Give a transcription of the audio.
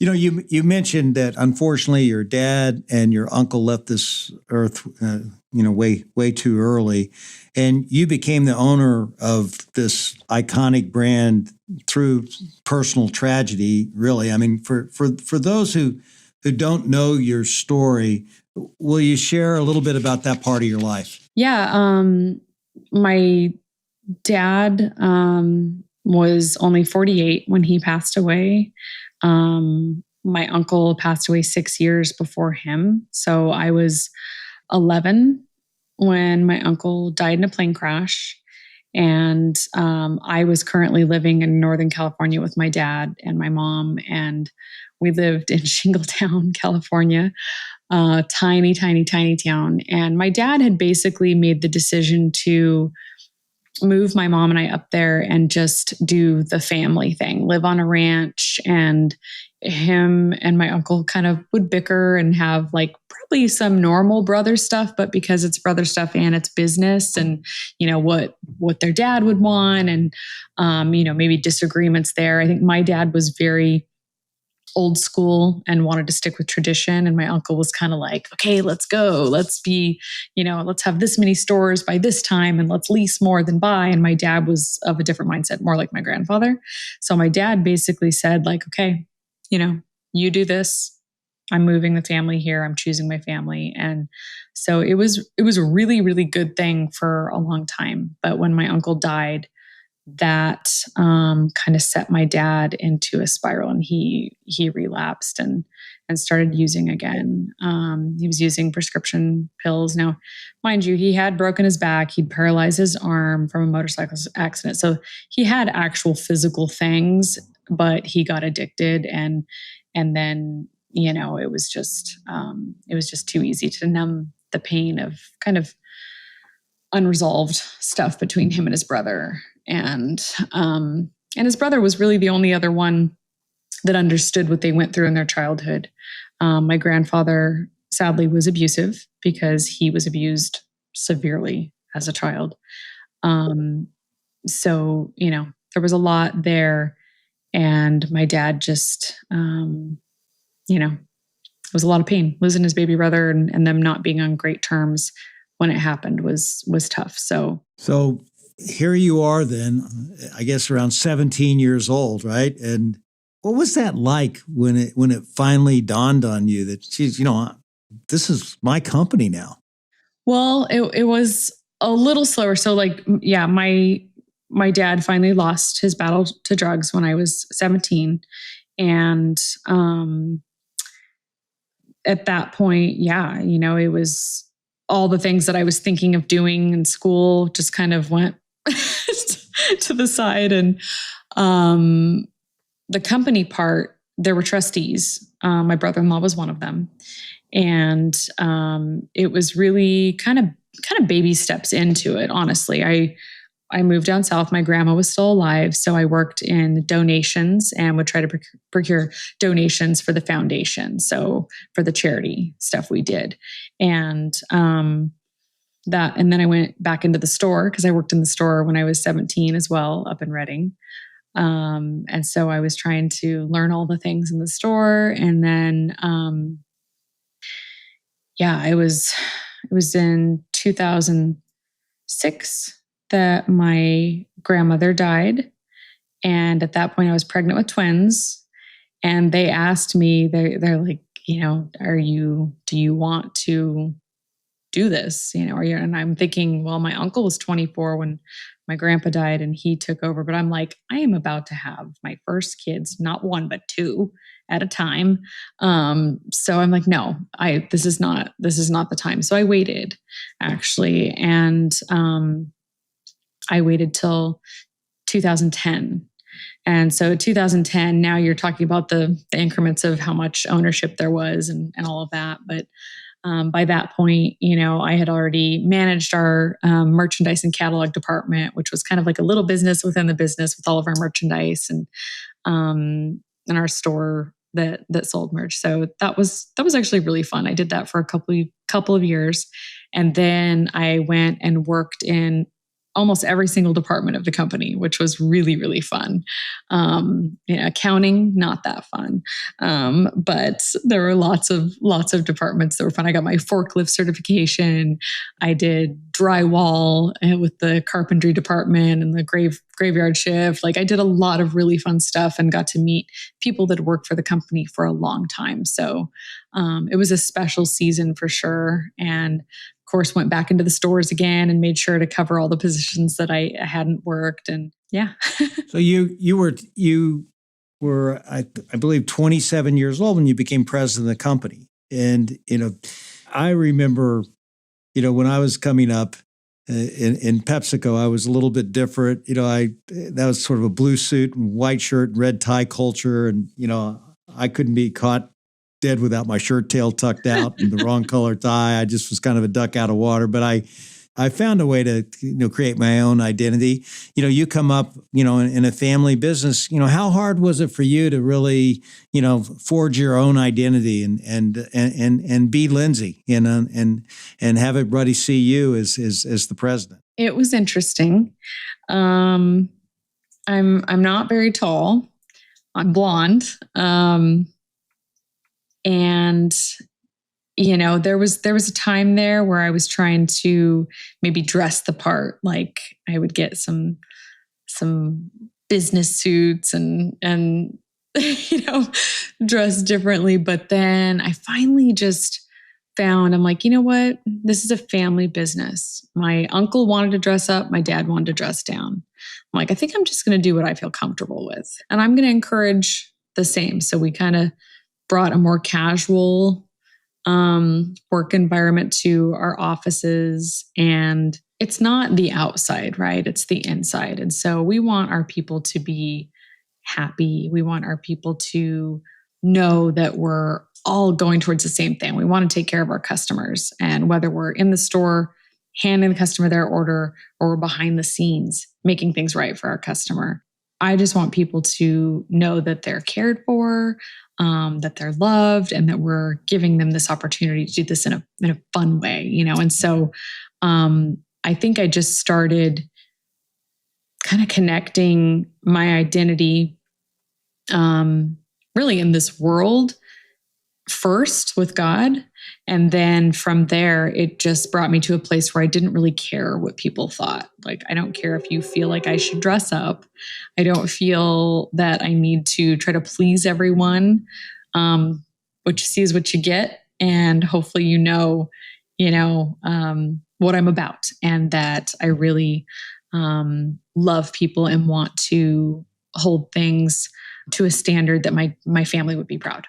You mentioned that unfortunately your dad and your uncle left this earth, way too early, and you became the owner of this iconic brand through personal tragedy. Really, I mean, for those who don't know your story, will you share a little bit about that part of your life? Yeah, my dad was only 48 when he passed away. My uncle passed away 6 years before him. So I was 11 when my uncle died in a plane crash. And I was currently living in Northern California with my dad and my mom. And we lived in Shingletown, California, tiny, tiny, tiny town. And my dad had basically made the decision to move my mom and I up there and just do the family thing, live on a ranch. And him and my uncle kind of would bicker and have like probably some normal brother stuff, but because it's brother stuff and it's business and, what their dad would want and, maybe disagreements there. I think my dad was very old school and wanted to stick with tradition. And my uncle was kind of like, okay, let's go. Let's let's have this many stores by this time and let's lease more than buy. And my dad was of a different mindset, more like my grandfather. So my dad basically said like, okay, you do this. I'm moving the family here. I'm choosing my family. And so it was a really, really good thing for a long time. But when my uncle died, that kind of set my dad into a spiral, and he relapsed and started using again. He was using prescription pills. Now, mind you, he had broken his back. He'd paralyzed his arm from a motorcycle accident. So he had actual physical things, but he got addicted. And then, it was just too easy to numb the pain of kind of unresolved stuff between him and his brother. And his brother was really the only other one that understood what they went through in their childhood. My grandfather sadly was abusive because he was abused severely as a child. So, there was a lot there, and my dad just, it was a lot of pain. Losing his baby brother and them not being on great terms when it happened was tough. So here you are then, I guess around 17 years old, right? And what was that like when it finally dawned on you that, geez, this is my company now? Well, it was a little slower. So my dad finally lost his battle to drugs when I was 17. And at that point, it was all the things that I was thinking of doing in school just kind of went to the side. And the company part, there were trustees. My brother-in-law was one of them. And it was really kind of baby steps into it, honestly. I moved down south. My grandma was still alive. So I worked in donations and would try to procure donations for the foundation. So for the charity stuff we did. And and then I went back into the store because I worked in the store when I was 17 as well, up in Redding. And so I was trying to learn all the things in the store. And then, it was in 2006 that my grandmother died. And at that point I was pregnant with twins, and they asked me, they're like, do you want to do this? And I'm thinking, well, my uncle was 24 when my grandpa died and he took over, but I'm like, I am about to have my first kids, not one, but two at a time. So I'm like, no, this is not the time. So I waited actually. And, I waited till 2010. And so 2010, now you're talking about the increments of how much ownership there was and all of that. But by that point, I had already managed our merchandise and catalog department, which was kind of like a little business within the business with all of our merchandise and our store that sold merch. So that was actually really fun. I did that for a couple of years. And then I went and worked in almost every single department of the company, which was really, really fun. Accounting, not that fun. But there were lots of departments that were fun. I got my forklift certification. I did drywall with the carpentry department and the graveyard shift. Like I did a lot of really fun stuff and got to meet people that worked for the company for a long time. So it was a special season for sure. And of course, went back into the stores again and made sure to cover all the positions that I hadn't worked. And yeah. So you were I believe 27 years old when you became president of the company. And I remember when I was coming up in PepsiCo, I was a little bit different. That was sort of a blue suit and white shirt and red tie culture, and I couldn't be caught dead without my shirt tail tucked out and the wrong color tie. I just was kind of a duck out of water, but I found a way to create my own identity. You come up in a family business. How hard was it for you to really forge your own identity and be Lynsi and have everybody see you as the president? It was interesting. I'm not very tall. I'm blonde. And there was a time there where I was trying to maybe dress the part. Like I would get some business suits and dress differently. But then I finally just found, I'm like, you know what? This is a family business. My uncle wanted to dress up. My dad wanted to dress down. I'm like, I think I'm just going to do what I feel comfortable with. And I'm going to encourage the same. So we kind of brought a more casual work environment to our offices. And it's not the outside, right? It's the inside. And so we want our people to be happy. We want our people to know that we're all going towards the same thing. We want to take care of our customers. And whether we're in the store, handing the customer their order, or we're behind the scenes, making things right for our customer, I just want people to know that they're cared for, that they're loved, and that we're giving them this opportunity to do this in a fun way, And so I think I just started kind of connecting my identity really in this world first with God. And then from there, it just brought me to a place where I didn't really care what people thought. Like, I don't care if you feel like I should dress up. I don't feel that I need to try to please everyone. What you see is what you get. And hopefully, what I'm about, and that I really love people and want to hold things to a standard that my family would be proud.